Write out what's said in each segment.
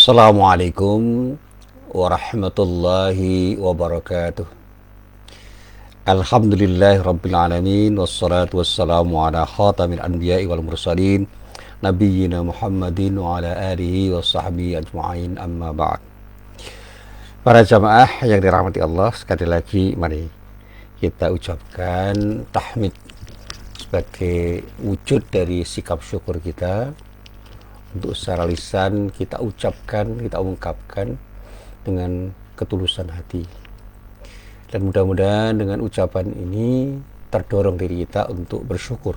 Assalamualaikum warahmatullahi wabarakatuh. Alhamdulillahi rabbil alamin, wassalatu wassalamu ala khatamil anbiya'i wal mursalin, nabiyyina Muhammadin wa ala alihi wa sahbihi ajma'in, amma ba'd. Para jamaah yang dirahmati Allah, sekali lagi mari kita ucapkan tahmid sebagai wujud dari sikap syukur kita. Untuk secara lisan kita ucapkan, kita ungkapkan dengan ketulusan hati. Dan mudah-mudahan dengan ucapan ini terdorong diri kita untuk bersyukur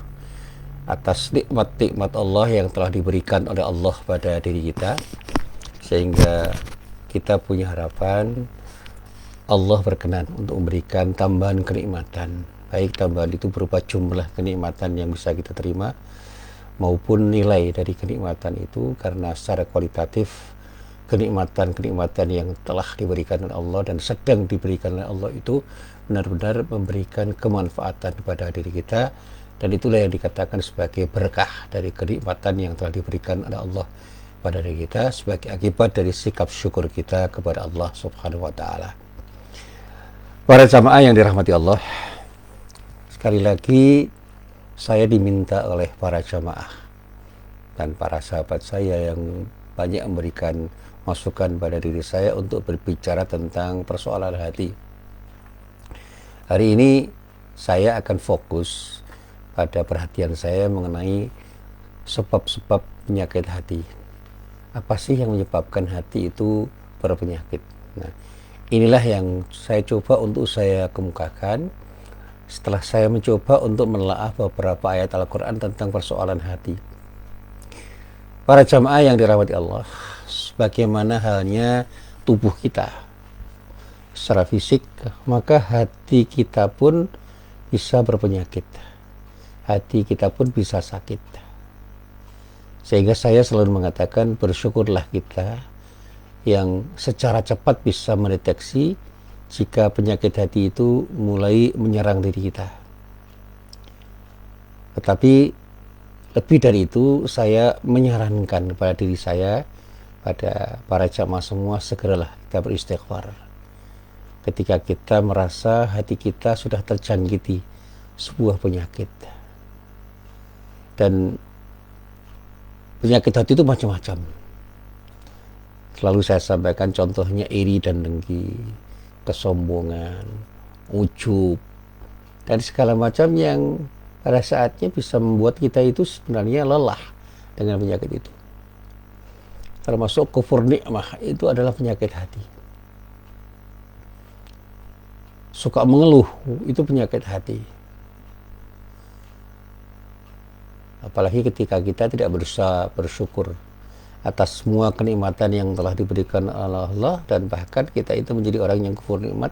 atas nikmat-nikmat Allah yang telah diberikan oleh Allah pada diri kita, sehingga kita punya harapan Allah berkenan untuk memberikan tambahan kenikmatan, baik tambahan itu berupa jumlah kenikmatan yang bisa kita terima maupun nilai dari kenikmatan itu, karena secara kualitatif kenikmatan-kenikmatan yang telah diberikan oleh Allah dan sedang diberikan oleh Allah itu benar-benar memberikan kemanfaatan kepada diri kita, dan itulah yang dikatakan sebagai berkah dari kenikmatan yang telah diberikan oleh Allah pada diri kita sebagai akibat dari sikap syukur kita kepada Allah Subhanahu wa taala. Para jamaah yang dirahmati Allah, sekali lagi saya diminta oleh para jamaah dan para sahabat saya yang banyak memberikan masukan pada diri saya untuk berbicara tentang persoalan hati. Hari ini saya akan fokus pada perhatian saya mengenai sebab-sebab penyakit hati. Apa sih yang menyebabkan hati itu berpenyakit? Nah, inilah yang saya coba untuk saya kemukakan setelah saya mencoba untuk menelaah beberapa ayat Al-Quran tentang persoalan hati. Para jamaah yang dirahmati Allah, sebagaimana halnya tubuh kita secara fisik, maka hati kita pun bisa berpenyakit. Hati kita pun bisa sakit. Sehingga saya selalu mengatakan, bersyukurlah kita yang secara cepat bisa mendeteksi jika penyakit hati itu mulai menyerang diri kita. Tetapi lebih dari itu, saya menyarankan kepada diri saya, pada para jamaah semua, segeralah kita beristighfar ketika kita merasa hati kita sudah terjangkiti sebuah penyakit. Dan penyakit hati itu macam-macam. Selalu saya sampaikan contohnya iri dan dengki, kesombongan, ujub, dan segala macam yang pada saatnya bisa membuat kita itu sebenarnya lelah dengan penyakit itu. Termasuk kufur nikmah, itu adalah penyakit hati. Suka mengeluh, itu penyakit hati. Apalagi ketika kita tidak berusaha bersyukur atas semua kenikmatan yang telah diberikan oleh Allah, dan bahkan kita itu menjadi orang yang kufur nikmat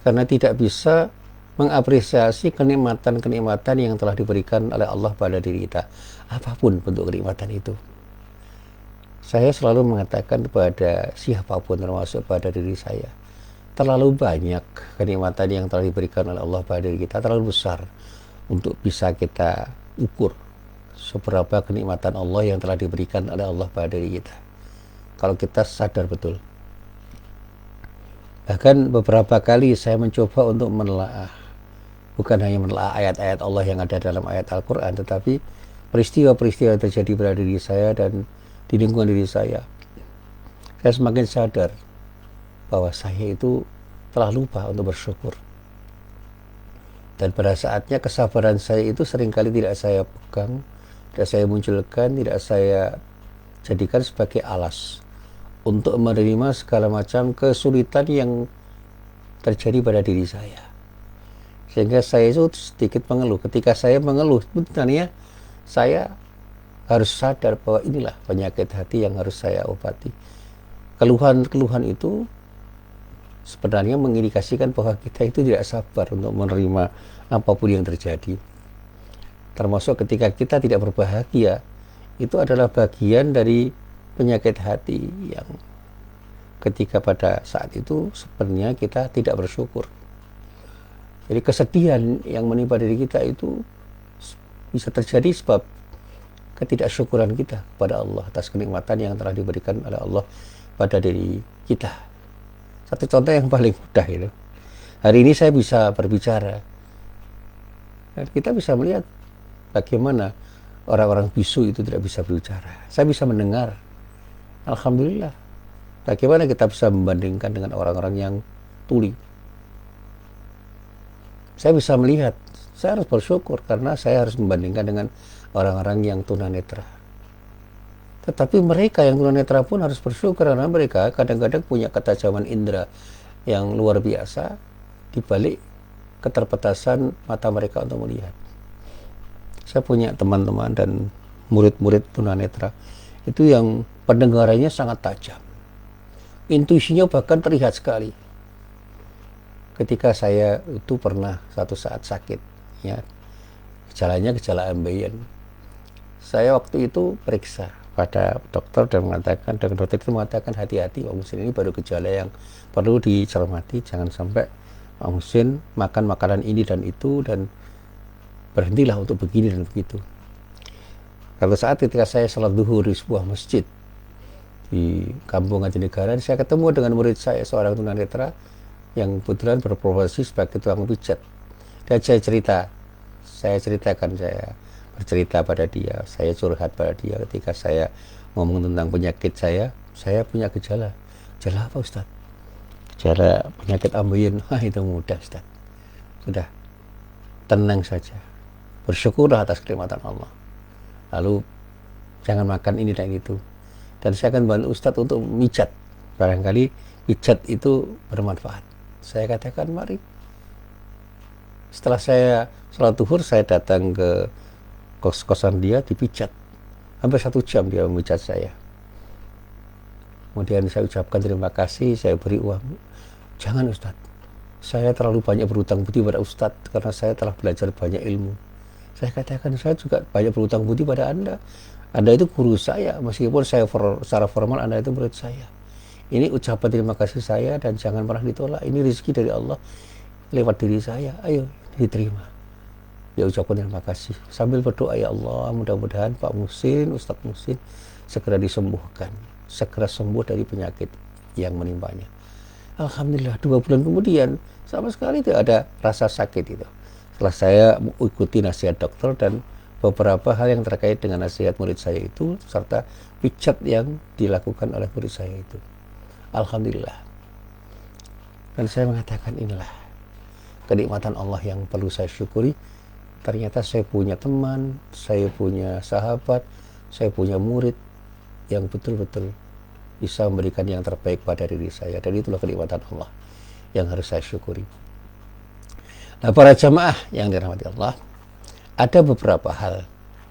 karena tidak bisa mengapresiasi kenikmatan-kenikmatan yang telah diberikan oleh Allah pada diri kita, apapun bentuk kenikmatan itu. Saya selalu mengatakan kepada siapapun, termasuk pada diri saya, terlalu banyak kenikmatan yang telah diberikan oleh Allah pada diri kita, terlalu besar untuk bisa kita ukur seberapa kenikmatan Allah yang telah diberikan oleh Allah pada diri kita, kalau kita sadar betul. Bahkan beberapa kali saya mencoba untuk menelaah, bukan hanya menelaah ayat-ayat Allah yang ada dalam ayat Al-Quran, tetapi peristiwa-peristiwa yang terjadi pada diri saya dan di lingkungan diri saya. Saya semakin sadar bahwa saya itu telah lupa untuk bersyukur. Dan pada saatnya kesabaran saya itu seringkali tidak saya pegang, tidak saya munculkan, tidak saya jadikan sebagai alas untuk menerima segala macam kesulitan yang terjadi pada diri saya. Sehingga saya itu sedikit mengeluh. Ketika saya mengeluh, sebenarnya saya harus sadar bahwa inilah penyakit hati yang harus saya obati. Keluhan-keluhan itu sebenarnya mengindikasikan bahwa kita itu tidak sabar untuk menerima apapun yang terjadi. Termasuk ketika kita tidak berbahagia, itu adalah bagian dari penyakit hati yang ketika pada saat itu sebenarnya kita tidak bersyukur. Jadi kesedihan yang menimpa diri kita itu bisa terjadi sebab ketidaksyukuran kita kepada Allah atas kenikmatan yang telah diberikan oleh Allah pada diri kita. Satu contoh yang paling mudah itu. Hari ini saya bisa berbicara. Dan kita bisa melihat bagaimana orang-orang bisu itu tidak bisa berbicara. Saya bisa mendengar. Alhamdulillah. Bagaimana kita bisa membandingkan dengan orang-orang yang tuli? Saya bisa melihat. Saya harus bersyukur karena saya harus membandingkan dengan orang-orang yang tunanetra. Tetapi mereka yang tunanetra pun harus bersyukur karena mereka kadang-kadang punya ketajaman indera yang luar biasa di balik keterbatasan mata mereka untuk melihat. Saya punya teman-teman dan murid-murid tunanetra itu yang pendengarannya sangat tajam. Intuisinya bahkan terlihat sekali. Ketika saya itu pernah satu saat sakit, ya, gejalanya gejala ambeien. Saya waktu itu periksa pada dokter dan dokter itu mengatakan hati-hati Pak Muhsin, ini baru gejala yang perlu dicermati, jangan sampai Pak Muhsin makan makanan ini dan itu dan berhentilah untuk begini dan begitu. Pada saat ketika saya salat zuhur di sebuah masjid di Kampung Ajenegara, saya ketemu dengan murid saya, seorang tunanetra yang kebetulan berprofesi sebagai tukang pijat. Dan saya bercerita pada dia, saya curhat pada dia ketika saya ngomong tentang penyakit saya punya gejala. Gejala apa Ustaz? Gejala penyakit ambeien. Itu mudah Ustaz. Sudah, tenang saja. Bersyukurlah atas kenikmatan Allah. Lalu jangan makan ini dan itu. Dan saya akan bantu Ustadz untuk mijat. Barangkali pijat itu bermanfaat. Saya katakan mari. Setelah saya sholat zuhur, saya datang ke kos-kosan dia, dipijat. Hampir 1 jam dia memijat saya. Kemudian saya ucapkan terima kasih, saya beri uang. Jangan Ustadz, saya terlalu banyak berhutang budi pada Ustadz karena saya telah belajar banyak ilmu. Saya katakan saya juga banyak berhutang budi pada Anda. Anda itu guru saya, meskipun saya secara formal Anda itu murid saya. Ini ucapan terima kasih saya dan jangan pernah ditolak. Ini rezeki dari Allah lewat diri saya. Ayo diterima. Dia ucapkan terima kasih sambil berdoa, ya Allah, mudah-mudahan Pak Muhsin, Ustadz Muhsin segera disembuhkan, segera sembuh dari penyakit yang menimpanya. Alhamdulillah, 2 bulan kemudian sama sekali tidak ada rasa sakit itu. Setelah saya mengikuti nasihat dokter dan beberapa hal yang terkait dengan nasihat murid saya itu serta pijat yang dilakukan oleh murid saya itu. Alhamdulillah. Dan saya mengatakan inilah kenikmatan Allah yang perlu saya syukuri. Ternyata saya punya teman, saya punya sahabat, saya punya murid yang betul-betul bisa memberikan yang terbaik pada diri saya. Dan itulah kenikmatan Allah yang harus saya syukuri. Nah, para jamaah yang dirahmati Allah, ada beberapa hal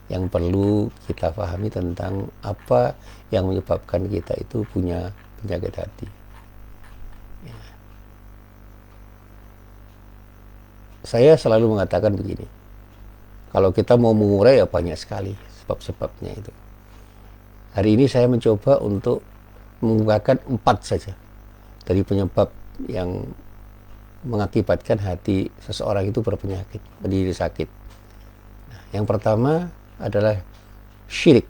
yang perlu kita pahami tentang apa yang menyebabkan kita itu punya penyakit hati. Ya. Saya selalu mengatakan begini, kalau kita mau mengurai ya banyak sekali sebab-sebabnya itu. Hari ini saya mencoba untuk mengungkapkan 4 saja dari penyebab yang mengakibatkan hati seseorang itu berpenyakit, berdiri sakit. Nah, yang pertama adalah syirik.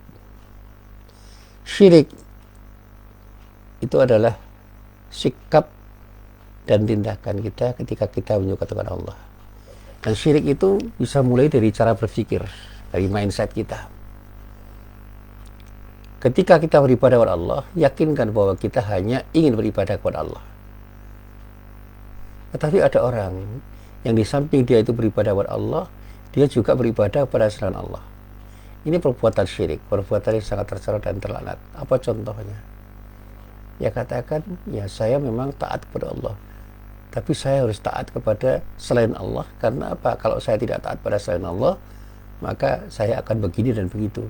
Syirik itu adalah sikap dan tindakan kita ketika kita menyekutukan Allah. Dan syirik itu bisa mulai dari cara berpikir, dari mindset kita. Ketika kita beribadah kepada Allah, yakinkan bahwa kita hanya ingin beribadah kepada Allah. Tetapi ada orang yang di samping dia itu beribadah kepada Allah, dia juga beribadah kepada selain Allah. Ini perbuatan syirik, perbuatan yang sangat tercela dan terlaknat. Apa contohnya? Ya katakan, ya saya memang taat kepada Allah, tapi saya harus taat kepada selain Allah. Karena apa? Kalau saya tidak taat pada selain Allah, maka saya akan begini dan begitu.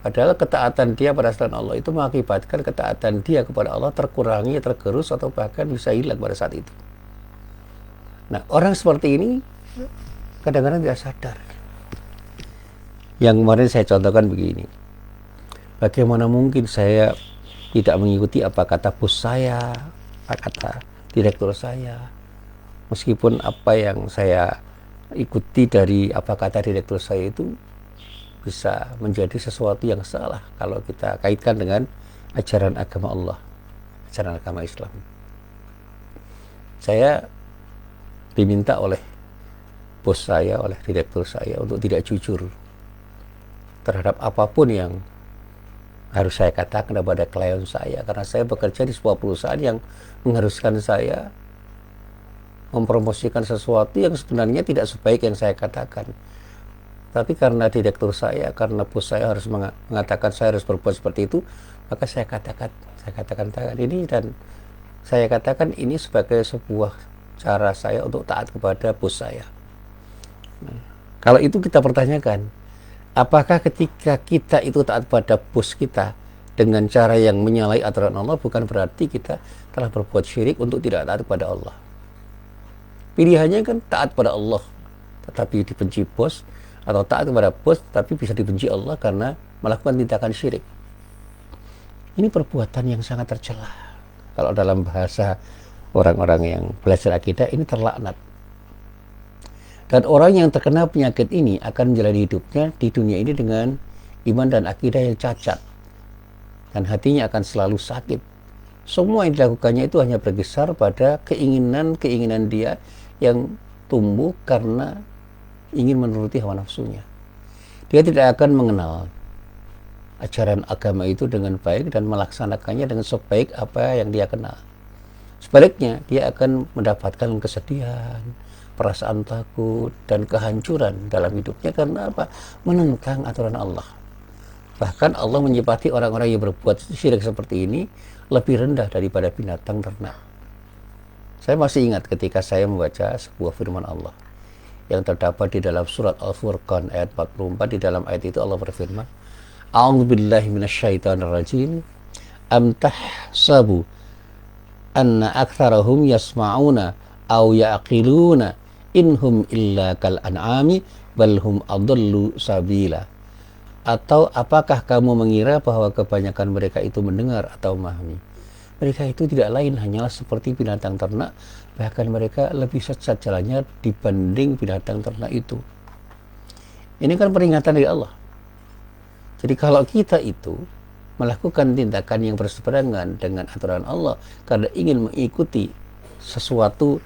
Padahal ketaatan dia pada selain Allah itu mengakibatkan ketaatan dia kepada Allah terkurangi, tergerus, atau bahkan bisa hilang pada saat itu. Nah, orang seperti ini kadang-kadang tidak sadar. Yang kemarin saya contohkan begini, bagaimana mungkin saya tidak mengikuti apa kata bos saya, apa kata direktur saya, meskipun apa yang saya ikuti dari apa kata direktur saya itu bisa menjadi sesuatu yang salah kalau kita kaitkan dengan ajaran agama Allah, ajaran agama Islam. Saya diminta oleh bos saya, oleh direktur saya untuk tidak jujur terhadap apapun yang harus saya katakan kepada klien saya, karena saya bekerja di sebuah perusahaan yang mengharuskan saya mempromosikan sesuatu yang sebenarnya tidak sebaik yang saya katakan. Tapi karena direktur saya, karena bos saya harus mengatakan saya harus berbuat seperti itu, maka saya katakan ini, dan saya katakan ini sebagai sebuah cara saya untuk taat kepada bos saya. Nah, kalau itu kita pertanyakan, apakah ketika kita itu taat pada bos kita dengan cara yang menyalahi aturan Allah, bukan berarti kita telah berbuat syirik untuk tidak taat kepada Allah? Pilihannya kan taat pada Allah tetapi dibenci bos, atau taat kepada bos tapi bisa dibenci Allah karena melakukan tindakan syirik. Ini perbuatan yang sangat tercela. Kalau dalam bahasa orang-orang yang belajar akidah, ini terlaknat. Dan orang yang terkena penyakit ini akan menjalani hidupnya di dunia ini dengan iman dan akidah yang cacat, dan hatinya akan selalu sakit. Semua yang dilakukannya itu hanya bergeser pada keinginan dia yang tumbuh karena ingin menuruti hawa nafsunya. Dia tidak akan mengenal ajaran agama itu dengan baik dan melaksanakannya dengan sebaik apa yang dia kenal. Sebaliknya, dia akan mendapatkan kesedihan, perasaan takut, dan kehancuran dalam hidupnya karena apa? Menentang aturan Allah. Bahkan Allah menyifati orang-orang yang berbuat syirik seperti ini lebih rendah daripada binatang ternak. Saya masih ingat ketika saya membaca sebuah firman Allah yang terdapat di dalam surat Al-Furqan ayat 44. Di dalam ayat itu Allah berfirman, A'udzubillahi minasyaitonirrajim, am tahsabu anna aktsarahum yasma'una aw ya'qiluna inhum illa kal an'ami bal hum adallu sabila. Atau apakah kamu mengira bahwa kebanyakan mereka itu mendengar atau memahami? Mereka itu tidak lain hanyalah seperti binatang ternak, bahkan mereka lebih sesat jalannya dibanding binatang ternak itu. Ini kan peringatan dari Allah. Jadi kalau kita itu melakukan tindakan yang berseberangan dengan aturan Allah karena ingin mengikuti sesuatu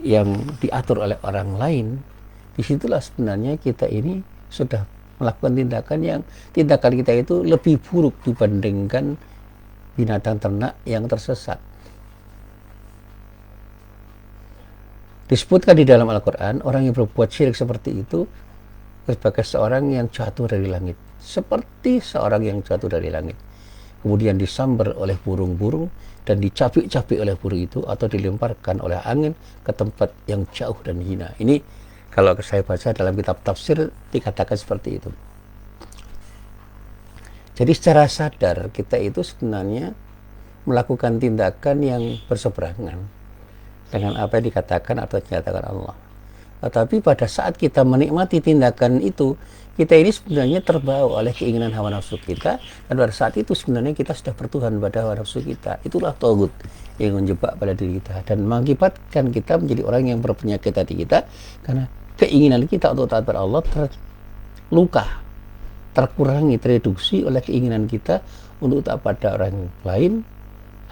yang diatur oleh orang lain, disitulah sebenarnya kita ini sudah melakukan tindakan kita itu lebih buruk dibandingkan binatang ternak yang tersesat. Disebutkan di dalam Al-Quran, orang yang berbuat syirik seperti itu sebagai seorang yang jatuh dari langit, seperti seorang yang jatuh dari langit, kemudian disambar oleh burung-burung dan dicapik-capik oleh burung itu, atau dilemparkan oleh angin ke tempat yang jauh dan hina. Ini kalau saya baca dalam kitab tafsir dikatakan seperti itu. Jadi secara sadar kita itu sebenarnya melakukan tindakan yang berseberangan dengan apa yang dikatakan atau dinyatakan Allah. Tetapi pada saat kita menikmati tindakan itu, kita ini sebenarnya terbawa oleh keinginan hawa nafsu kita, dan pada saat itu sebenarnya kita sudah bertuhan pada hawa nafsu kita. Itulah tagut yang menjebak pada diri kita dan mengakibatkan kita menjadi orang yang berpenyakit hati kita, karena keinginan kita untuk taat pada Allah terluka, terkurangi, tereduksi oleh keinginan kita untuk taat pada orang lain,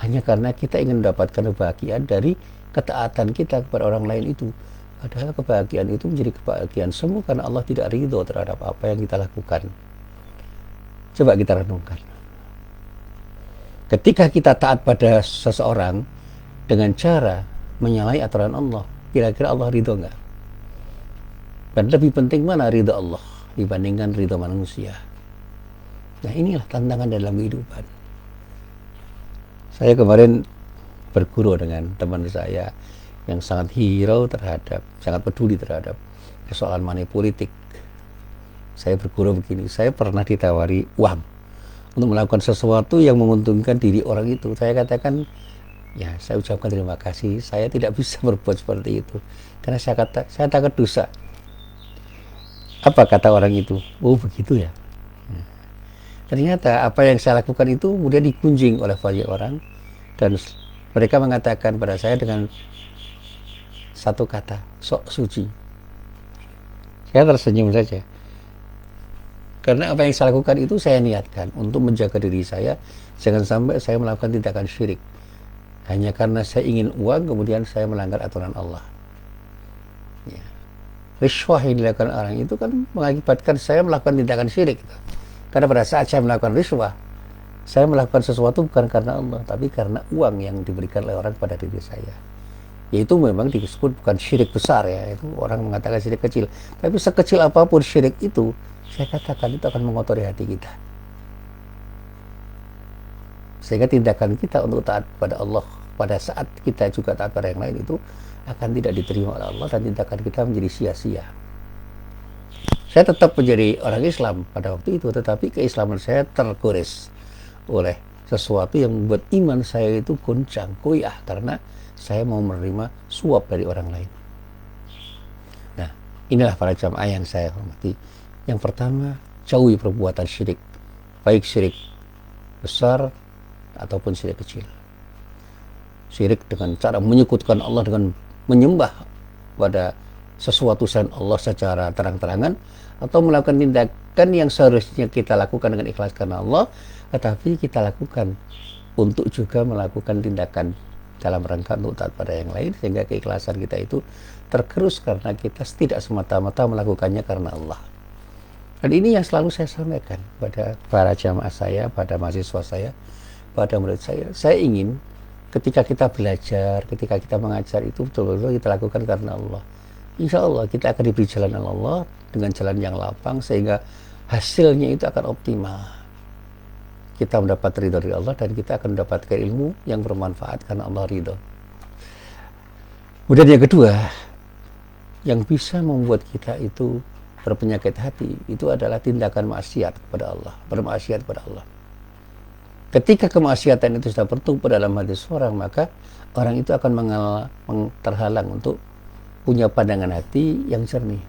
hanya karena kita ingin mendapatkan kebahagiaan dari ketaatan kita kepada orang lain itu. Padahal kebahagiaan itu menjadi kebahagiaan semu karena Allah tidak ridho terhadap apa yang kita lakukan. Coba kita renungkan. Ketika kita taat pada seseorang dengan cara menyalahi aturan Allah, kira-kira Allah ridho nggak? Dan lebih penting mana ridho Allah dibandingkan ridho manusia? Nah, inilah tantangan dalam kehidupan. Saya kemarin berguru dengan teman saya yang sangat sangat peduli terhadap persoalan money politik. Saya berguru begini, saya pernah ditawari uang untuk melakukan sesuatu yang menguntungkan diri orang itu. Saya katakan, ya saya ucapkan terima kasih, saya tidak bisa berbuat seperti itu karena saya takut dosa. Apa kata orang itu? Oh begitu ya. Ternyata apa yang saya lakukan itu kemudian digunjing oleh banyak orang, dan mereka mengatakan pada saya dengan satu kata, sok suci. Saya tersenyum saja. Karena apa yang saya lakukan itu saya niatkan untuk menjaga diri saya, jangan sampai saya melakukan tindakan syirik. Hanya karena saya ingin uang, kemudian saya melanggar aturan Allah. Ya. Riswah yang dilakukan orang itu kan mengakibatkan saya melakukan tindakan syirik. Karena pada saat saya melakukan riswah, saya melakukan sesuatu bukan karena Allah, tapi karena uang yang diberikan oleh orang pada diri saya. Yaitu memang disebut bukan syirik besar ya, itu orang mengatakan syirik kecil. Tapi sekecil apapun syirik itu, saya katakan itu akan mengotori hati kita. Sehingga tindakan kita untuk taat pada Allah pada saat kita juga taat pada yang lain itu akan tidak diterima oleh Allah dan tindakan kita menjadi sia-sia. Saya tetap menjadi orang Islam pada waktu itu, tetapi keislaman saya tergores oleh sesuatu yang membuat iman saya itu goncang, goyah karena saya mau menerima suap dari orang lain. Nah, inilah para jamaah yang saya hormati. Yang pertama, jauhi perbuatan syirik, baik syirik besar ataupun syirik kecil. Syirik dengan cara menyekutukan Allah dengan menyembah pada sesuatu selain Allah secara terang-terangan, atau melakukan tindakan yang seharusnya kita lakukan dengan ikhlas karena Allah, tetapi kita lakukan untuk juga melakukan tindakan dalam rangka untuk taat pada yang lain, sehingga keikhlasan kita itu tergerus karena kita tidak semata-mata melakukannya karena Allah. Dan ini yang selalu saya sampaikan pada para jamaah saya, pada mahasiswa saya, pada murid saya. Saya ingin ketika kita belajar, ketika kita mengajar itu betul-betul kita lakukan karena Allah. Insya Allah kita akan diberi jalan Allah dengan jalan yang lapang, sehingga hasilnya itu akan optimal. Kita mendapat ridho dari Allah dan kita akan mendapatkan ilmu yang bermanfaat karena Allah ridho. Kemudian yang kedua, yang bisa membuat kita itu berpenyakit hati, itu adalah tindakan maksiat kepada Allah, bermaksiat kepada Allah. Ketika kemaksiatan itu sudah bertumpu dalam hati seorang, maka orang itu akan terhalang untuk punya pandangan hati yang jernih.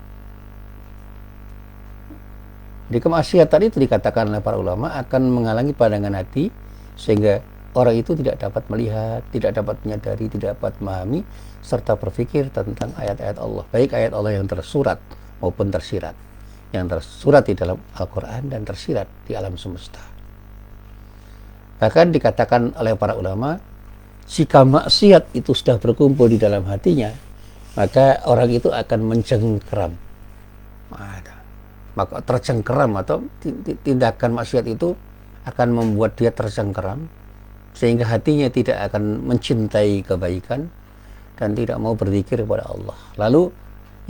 Di kemaksiatan itu dikatakan oleh para ulama akan menghalangi pandangan hati, sehingga orang itu tidak dapat melihat, tidak dapat menyadari, tidak dapat memahami serta berpikir tentang ayat-ayat Allah, baik ayat Allah yang tersurat maupun tersirat, yang tersurat di dalam Al-Quran dan tersirat di alam semesta. Bahkan dikatakan oleh para ulama, jika maksiat itu sudah berkumpul di dalam hatinya, maka orang itu akan mencengkeram. Maka tercengkeram atau tindakan maksiat itu akan membuat dia tercengkeram, sehingga hatinya tidak akan mencintai kebaikan dan tidak mau berzikir kepada Allah. Lalu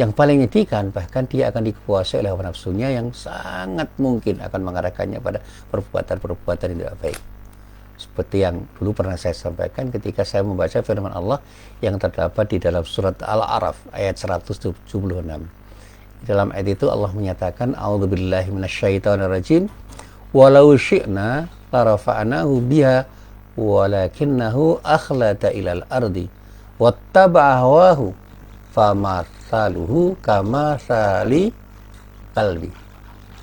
yang paling menyedihkan, bahkan dia akan dikuasai oleh hawa nafsunya yang sangat mungkin akan mengarahkannya pada perbuatan-perbuatan yang tidak baik. Seperti yang dulu pernah saya sampaikan ketika saya membaca firman Allah yang terdapat di dalam surat Al-A'raf ayat 176. Di dalam ayat itu Allah menyatakan, a'udzubillahi minasyaitonirrajim, walau syi'na larafa'nahu biha walakinnahu akhlata ilal ardi wattaba'a hawahu famathaluhu kamathali kalbi.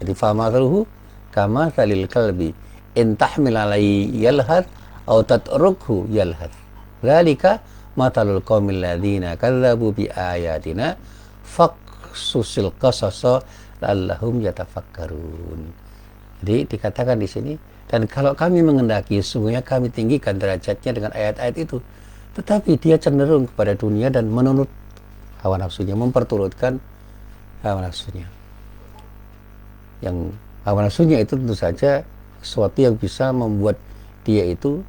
Jadi famathaluhu kamathalil kalbi in tahmil alaihi yalhath aw tatrukhu yalhath. Dzalika matalul qaumil ladzina kadzdzabu bi ayatina faqsusil qasasa la'allahum yatafakkarun. Jadi dikatakan di sini, dan kalau kami mengendaki sungguhnya kami tinggikan derajatnya dengan ayat-ayat itu, tetapi dia cenderung kepada dunia dan menurut hawa nafsunya, memperturutkan hawa nafsunya. Yang hawa nafsunya itu tentu saja sesuatu yang bisa membuat dia itu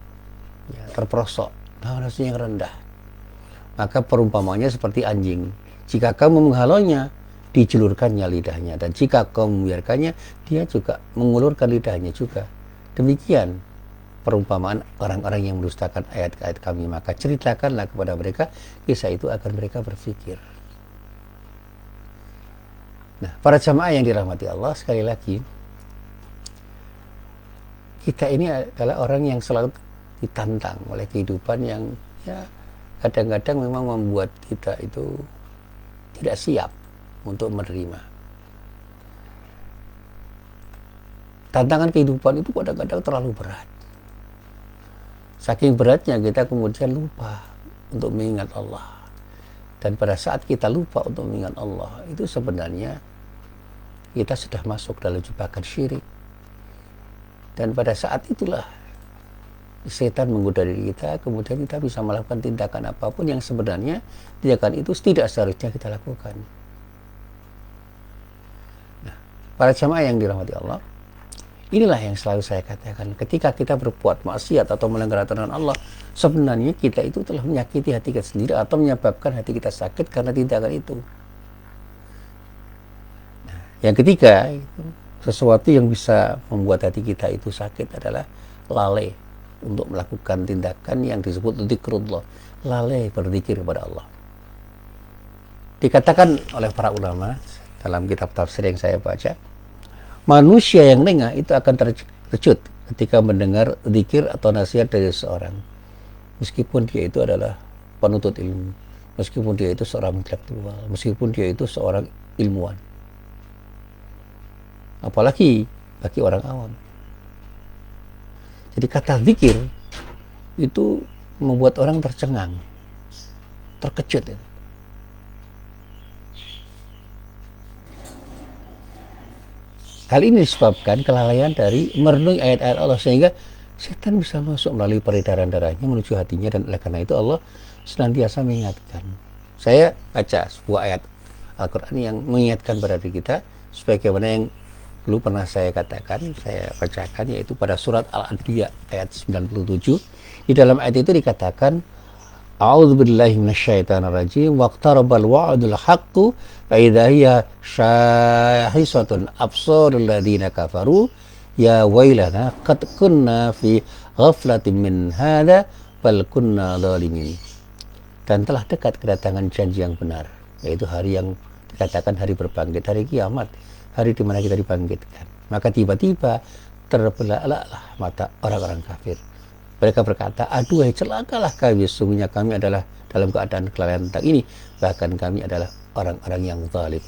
terperosok, hawa nafsunya yang rendah. Maka perumpamanya seperti anjing, jika kamu menghalaunya, dijulurkannya lidahnya, dan jika kamu membiarkannya, dia juga mengulurkan lidahnya juga. Demikian perumpamaan orang-orang yang mendustakan ayat-ayat kami, maka ceritakanlah kepada mereka kisah itu agar mereka berpikir. Nah, para jamaah yang dirahmati Allah, sekali lagi, kita ini adalah orang yang selalu ditantang oleh kehidupan yang kadang-kadang memang membuat kita itu tidak siap untuk menerima. Tantangan kehidupan itu kadang-kadang terlalu berat. Saking beratnya kita kemudian lupa untuk mengingat Allah. Dan pada saat kita lupa untuk mengingat Allah, itu sebenarnya kita sudah masuk dalam jebakan syirik. Dan pada saat itulah setan menggoda diri kita, kemudian kita bisa melakukan tindakan apapun yang sebenarnya tindakan itu tidak seharusnya kita lakukan. Nah, para jamaah yang dirahmati Allah, inilah yang selalu saya katakan, ketika kita berbuat maksiat atau melanggar aturan Allah, sebenarnya kita itu telah menyakiti hati kita sendiri atau menyebabkan hati kita sakit karena tindakan itu. Nah, yang ketiga, sesuatu yang bisa membuat hati kita itu sakit adalah lalai untuk melakukan tindakan yang disebut dzikrullah, lalai berzikir kepada Allah. Dikatakan oleh para ulama dalam kitab tafsir yang saya baca, manusia yang lengah itu akan terkejut ketika mendengar zikir atau nasihat dari seseorang, meskipun dia itu adalah penuntut ilmu, meskipun dia itu seorang intelektual, meskipun dia itu seorang ilmuwan. Apalagi bagi orang awam. Jadi kata zikir itu membuat orang tercengang, terkejut. Hal ini disebabkan kelalaian dari merenungi ayat-ayat Allah, sehingga setan bisa masuk melalui peredaran darahnya menuju hatinya, dan oleh karena itu Allah senantiasa mengingatkan. Saya baca sebuah ayat Al-Quran yang mengingatkan pada diri kita, sebagaimana yang dulu pernah saya katakan, saya bacakan, yaitu pada surat Al-Anbiya ayat 97. Di dalam ayat itu dikatakan, A'udzubillahi minasyaitonirrajim, waqtarabal wa'dul haqqu fa idza hiya syahisatun absarul ladzina kafaru ya wailana qad kunna fi ghaflatin min hadza bal kunna zalimin. Dan telah dekat kedatangan janji yang benar, yaitu hari yang dikatakan hari berbangkit, hari kiamat, hari di mana kita dibangkitkan. Maka tiba-tiba terbelahlah mata orang-orang kafir. Mereka berkata, aduhai celakalah kami, sesungguhnya kami adalah dalam keadaan kelalaian tentang ini, bahkan kami adalah orang-orang yang zalim.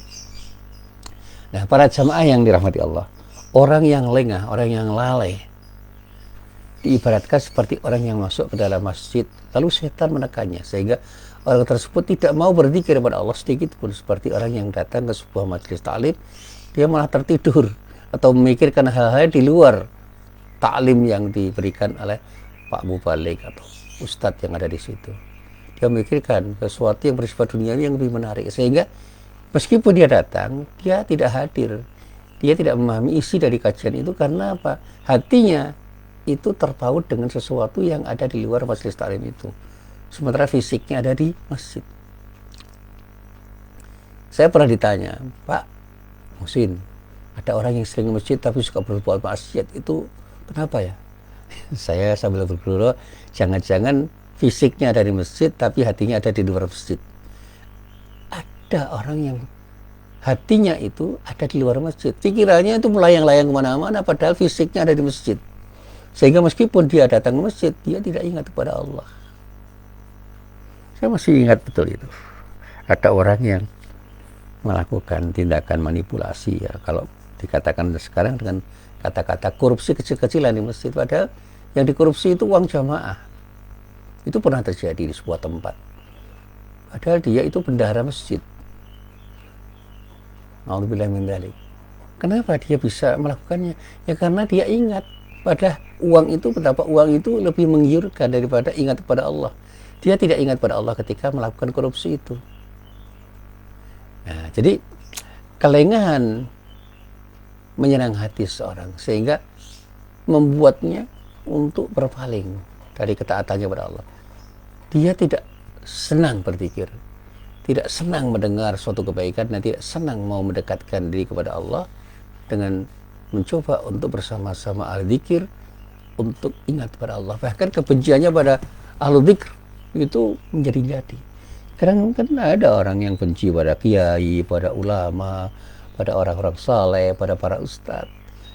Nah, para jamaah yang dirahmati Allah, orang yang lengah, orang yang lalai, diibaratkan seperti orang yang masuk ke dalam masjid, lalu setan menekannya, sehingga orang tersebut tidak mau berzikir kepada Allah sedikit pun, seperti orang yang datang ke sebuah majelis taklim, dia malah tertidur atau memikirkan hal-hal di luar taklim yang diberikan oleh Pak Mubalik atau Ustadz yang ada di situ. Dia memikirkan sesuatu yang bersifat duniawi yang lebih menarik, sehingga meskipun dia datang, dia tidak hadir, dia tidak memahami isi dari kajian itu. Karena apa? Hatinya itu terpaut dengan sesuatu yang ada di luar majelis taklim itu, sementara fisiknya ada di masjid. Saya pernah ditanya, Pak Musin, ada orang yang sering masjid tapi suka berbuat maksiat, itu kenapa ya? Saya sambil bergurau, jangan-jangan fisiknya ada di masjid tapi hatinya ada di luar masjid. Ada orang yang hatinya itu ada di luar masjid, pikirannya itu melayang-layang kemana-mana, padahal fisiknya ada di masjid, sehingga meskipun dia datang ke masjid, dia tidak ingat kepada Allah. Saya masih ingat betul itu. Ada orang yang melakukan tindakan manipulasi, ya kalau dikatakan sekarang dengan kata-kata korupsi kecil-kecilan di masjid, padahal yang dikorupsi itu uang jamaah. Itu pernah terjadi di sebuah tempat, padahal dia itu bendahara masjid. Alhamdulillah min dzalik. Kenapa dia bisa melakukannya? Ya karena dia ingat pada uang itu, betapa uang itu lebih menggiurkan daripada ingat kepada Allah. Dia tidak ingat pada Allah ketika melakukan korupsi itu. Nah, jadi kelengahan menyerang hati seorang sehingga membuatnya untuk berpaling dari ketaatannya kepada Allah. Dia tidak senang berzikir, tidak senang mendengar suatu kebaikan, dan tidak senang mau mendekatkan diri kepada Allah dengan mencoba untuk bersama-sama al-zikir, untuk ingat kepada Allah. Bahkan kebenciannya pada ahlu zikr itu menjadi-jadi. Kadang kan ada orang yang benci pada kiai, pada ulama, pada orang-orang saleh, pada para ustadz,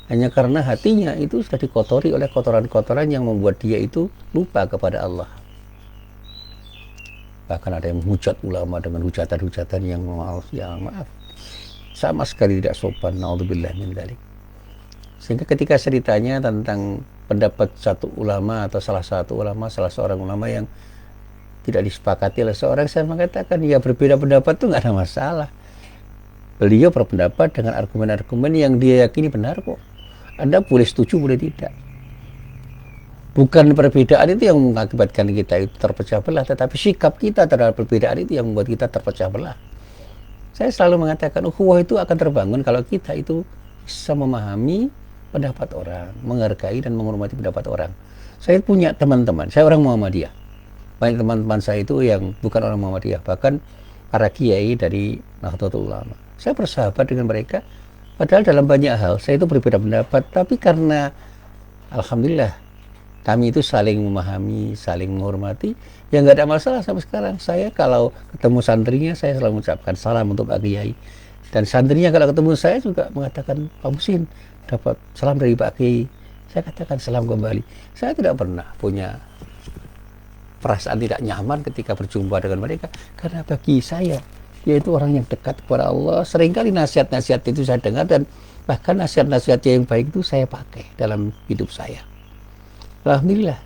hanya karena hatinya itu sudah dikotori oleh kotoran-kotoran yang membuat dia itu lupa kepada Allah. Bahkan ada yang menghujat ulama dengan hujatan-hujatan yang maaf, sama sekali tidak sopan. Naudzubillah min dzalik. Sehingga ketika saya ditanya tentang pendapat satu ulama atau salah seorang ulama yang tidak disepakati oleh seorang, saya mengatakan ya berbeda pendapat itu nggak ada masalah. Beliau berpendapat dengan argumen-argumen yang dia yakini benar kok. Anda boleh setuju, boleh tidak. Bukan perbedaan itu yang mengakibatkan kita itu terpecah belah, tetapi sikap kita terhadap perbedaan itu yang membuat kita terpecah belah. Saya selalu mengatakan ukhuwah itu akan terbangun kalau kita itu bisa memahami pendapat orang, menghargai dan menghormati pendapat orang. Saya punya teman-teman, saya orang Muhammadiyah. Banyak teman-teman saya itu yang bukan orang Muhammadiyah, bahkan para kiai dari Nahdlatul Ulama. Saya bersahabat dengan mereka, padahal dalam banyak hal saya itu berbeda pendapat, tapi karena alhamdulillah kami itu saling memahami, saling menghormati, ya nggak ada masalah sampai sekarang. Saya kalau ketemu santrinya, saya selalu mengucapkan salam untuk Pak Kiai. Dan santrinya kalau ketemu saya juga mengatakan, Pak Musin, dapat salam dari Pak Kiai. Saya katakan salam kembali. Saya tidak pernah punya perasaan tidak nyaman ketika berjumpa dengan mereka. Karena bagi saya, yaitu orang yang dekat kepada Allah, seringkali nasihat-nasihat itu saya dengar, dan bahkan nasihat-nasihat yang baik itu saya pakai dalam hidup saya. Alhamdulillah,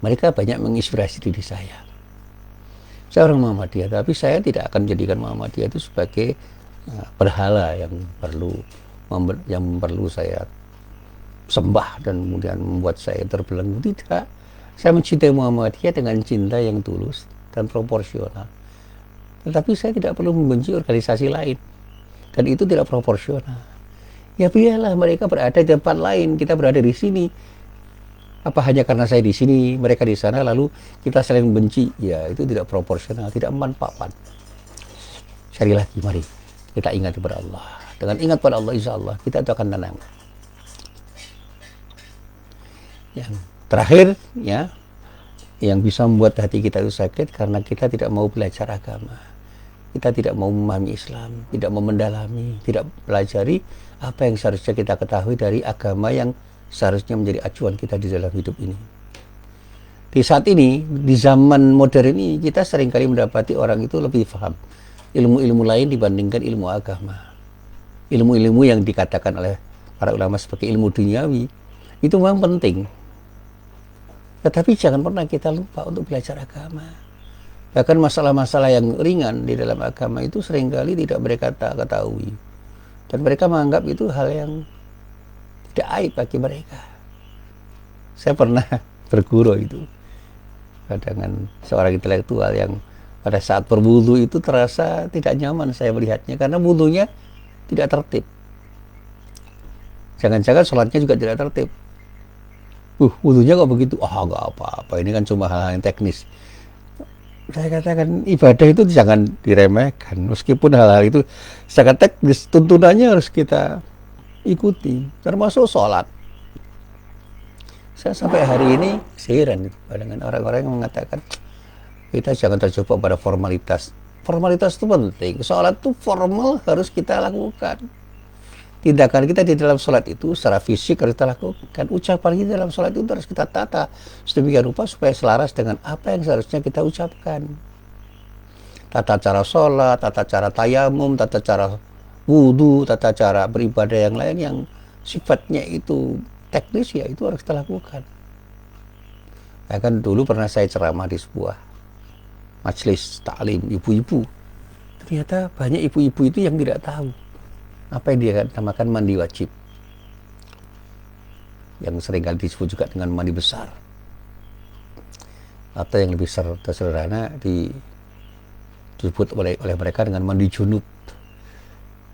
mereka banyak menginspirasi diri saya. Saya orang Muhammadiyah, tapi saya tidak akan menjadikan Muhammadiyah itu sebagai berhala yang perlu saya sembah dan kemudian membuat saya terbelenggu. Tidak. Saya mencintai Muhammadiyah dengan cinta yang tulus dan proporsional. Tetapi saya tidak perlu membenci organisasi lain, dan itu tidak proporsional. Ya biarlah mereka berada di tempat lain, kita berada di sini. Apa hanya karena saya di sini, mereka di sana, lalu kita saling benci? Ya, itu tidak proporsional, tidak manfaat. Sekali lagi, mari kita ingat kepada Allah. Dengan ingat pada Allah, insya Allah kita itu akan tenang. Yang terakhir, ya, yang bisa membuat hati kita itu sakit karena kita tidak mau belajar agama. Kita tidak mau memahami Islam, tidak mau mendalami, tidak pelajari apa yang seharusnya kita ketahui dari agama yang seharusnya menjadi acuan kita di dalam hidup ini. Di saat ini, di zaman modern ini, kita seringkali mendapati orang itu lebih paham ilmu-ilmu lain dibandingkan ilmu agama. Ilmu-ilmu yang dikatakan oleh para ulama sebagai ilmu duniawi, itu memang penting. Tetapi jangan pernah kita lupa untuk belajar agama. Bahkan masalah-masalah yang ringan di dalam agama itu seringkali tidak mereka ketahui. Dan mereka menganggap itu hal yang tidak aib bagi mereka. Saya pernah berguru itu dengan seorang intelektual yang pada saat berwudu itu terasa tidak nyaman saya melihatnya karena wudunya tidak tertib. Jangan-jangan sholatnya juga tidak tertib. Wudunya kok begitu? Nggak apa-apa, ini kan cuma hal-hal yang teknis. Saya katakan ibadah itu jangan diremehkan, meskipun hal-hal itu sangat teknis, tuntunannya harus kita ikuti, termasuk sholat. Saya sampai hari ini heran dengan orang-orang yang mengatakan kita jangan terjebak pada formalitas. Formalitas itu penting. Sholat itu formal harus kita lakukan. Tindakan kita di dalam sholat itu secara fisik harus kita lakukan. Ucapan kita dalam sholat itu harus kita tata sedemikian rupa supaya selaras dengan apa yang seharusnya kita ucapkan. Tata cara sholat, tata cara tayamum, tata cara wudhu, tata cara beribadah yang lain yang sifatnya itu teknis, ya itu harus kita lakukan. Bahkan dulu pernah saya ceramah di sebuah majelis taklim ibu-ibu. Ternyata banyak ibu-ibu itu yang tidak tahu apa yang dia namakan mandi wajib, yang seringkali disebut juga dengan mandi besar, atau yang lebih sederhana disebut oleh mereka dengan mandi junub.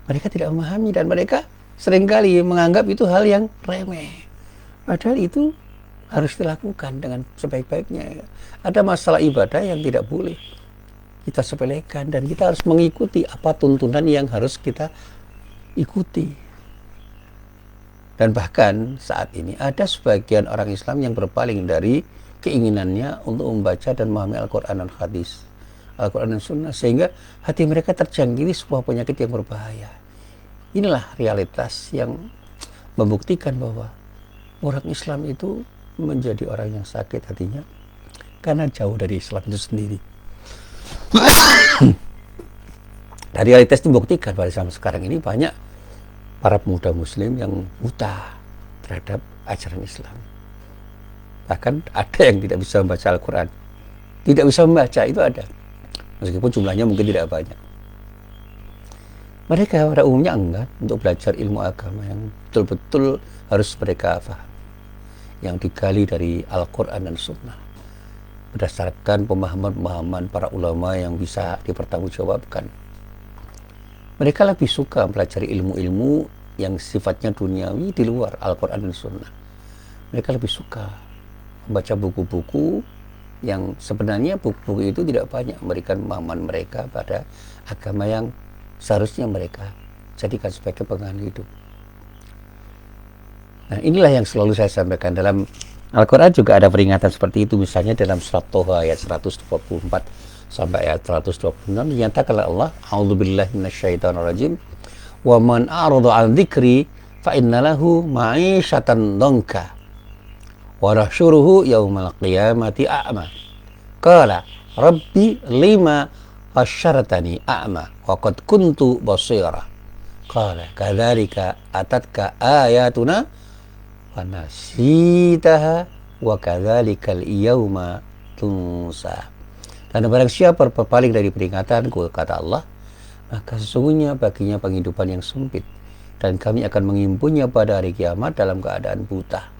Mereka tidak memahami dan mereka seringkali menganggap itu hal yang remeh. Padahal itu harus dilakukan dengan sebaik-baiknya. Ada masalah ibadah yang tidak boleh kita sepelekan dan kita harus mengikuti apa tuntunan yang harus kita ikuti. Dan bahkan saat ini ada sebagian orang Islam yang berpaling dari keinginannya untuk membaca dan memahami Al-Quran dan Hadis, Al-Quran dan Sunnah, sehingga hati mereka terjangkiti sebuah penyakit yang berbahaya. Inilah realitas yang membuktikan bahwa orang Islam itu menjadi orang yang sakit hatinya karena jauh dari Islam itu sendiri. Dan realitas itu membuktikan pada zaman sekarang ini banyak para pemuda Muslim yang buta terhadap ajaran Islam. Bahkan ada yang tidak bisa membaca Al-Quran, tidak bisa membaca, itu ada, meskipun jumlahnya mungkin tidak banyak. Mereka pada umumnya enggan untuk belajar ilmu agama yang betul-betul harus mereka paham, yang digali dari Al-Quran dan Sunnah, berdasarkan pemahaman-pemahaman para ulama yang bisa dipertanggungjawabkan. Mereka lebih suka mempelajari ilmu-ilmu yang sifatnya duniawi di luar Al-Quran dan Sunnah. Mereka lebih suka membaca buku-buku yang sebenarnya buku-buku itu tidak banyak memberikan pemahaman mereka pada agama yang seharusnya mereka jadikan sebagai pegangan hidup. Nah, inilah yang selalu saya sampaikan. Dalam Al-Quran juga ada peringatan seperti itu. Misalnya dalam surat Toha ayat 124 sampai ayat 126 dinyatakan oleh Allah, a'udzubillahi minasyaitonirrajim, wa man a'rada 'an dzikri fa innalahu ma'isyatan dhanka wa nahsyuruhu yaumal qiyamati a'ma qala rabbi lima hasyartani a'ma wa qad kuntu basira qala kadzalika atatka ayatuna wa nasitaha wa kadzalikal yauma tunsa. Dan barang siapa berpaling dari peringatanku, kata Allah, maka sesungguhnya baginya penghidupan yang sempit, dan kami akan menghimpunnya pada hari kiamat dalam keadaan buta.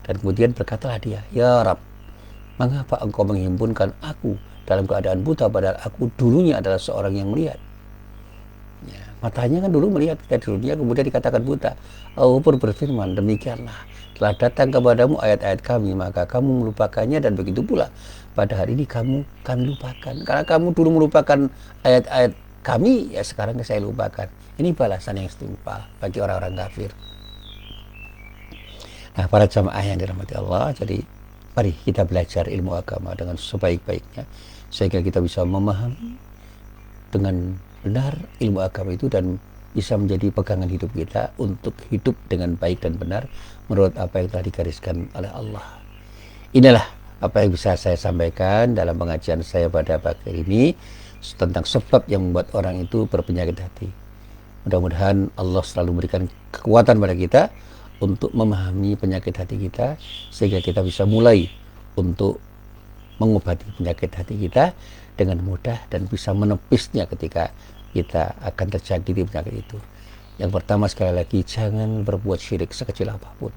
Dan kemudian berkatalah dia, ya Rab, mengapa engkau menghimpunkan aku dalam keadaan buta, padahal aku dulunya adalah seorang yang melihat. Ya, matanya kan dulu melihat dari dunia, kemudian dikatakan buta. Allah pun berfirman, demikianlah telah datang kepadamu ayat-ayat kami, maka kamu melupakannya, dan begitu pula pada hari ini kami lupakan. Karena kamu dulu melupakan ayat-ayat kami, ya sekarang saya lupakan. Ini balasan yang setimpal bagi orang-orang kafir. Nah, para jamaah yang dirahmati Allah, jadi mari kita belajar ilmu agama dengan sebaik-baiknya, sehingga kita bisa memahami dengan benar ilmu agama itu dan bisa menjadi pegangan hidup kita untuk hidup dengan baik dan benar menurut apa yang telah digariskan oleh Allah. Inilah apa yang bisa saya sampaikan dalam pengajian saya pada pagi ini tentang sebab yang membuat orang itu berpenyakit hati. Mudah-mudahan Allah selalu memberikan kekuatan pada kita untuk memahami penyakit hati kita, sehingga kita bisa mulai untuk mengobati penyakit hati kita dengan mudah dan bisa menepisnya ketika kita akan terjadi di penyakit itu. Yang pertama, sekali lagi, jangan berbuat syirik sekecil apapun.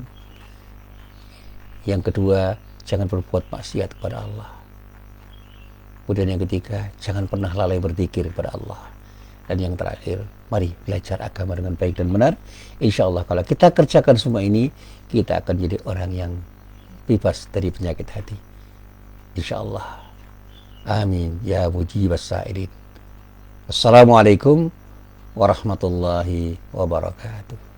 Yang kedua, jangan berbuat maksiat kepada Allah. Kemudian yang ketiga, jangan pernah lalai berzikir kepada Allah. Dan yang terakhir, mari belajar agama dengan baik dan benar. Insya Allah kalau kita kerjakan semua ini, kita akan jadi orang yang bebas dari penyakit hati. Insya Allah. Amin. Ya mujibas sa'ilin. Assalamualaikum warahmatullahi wabarakatuh.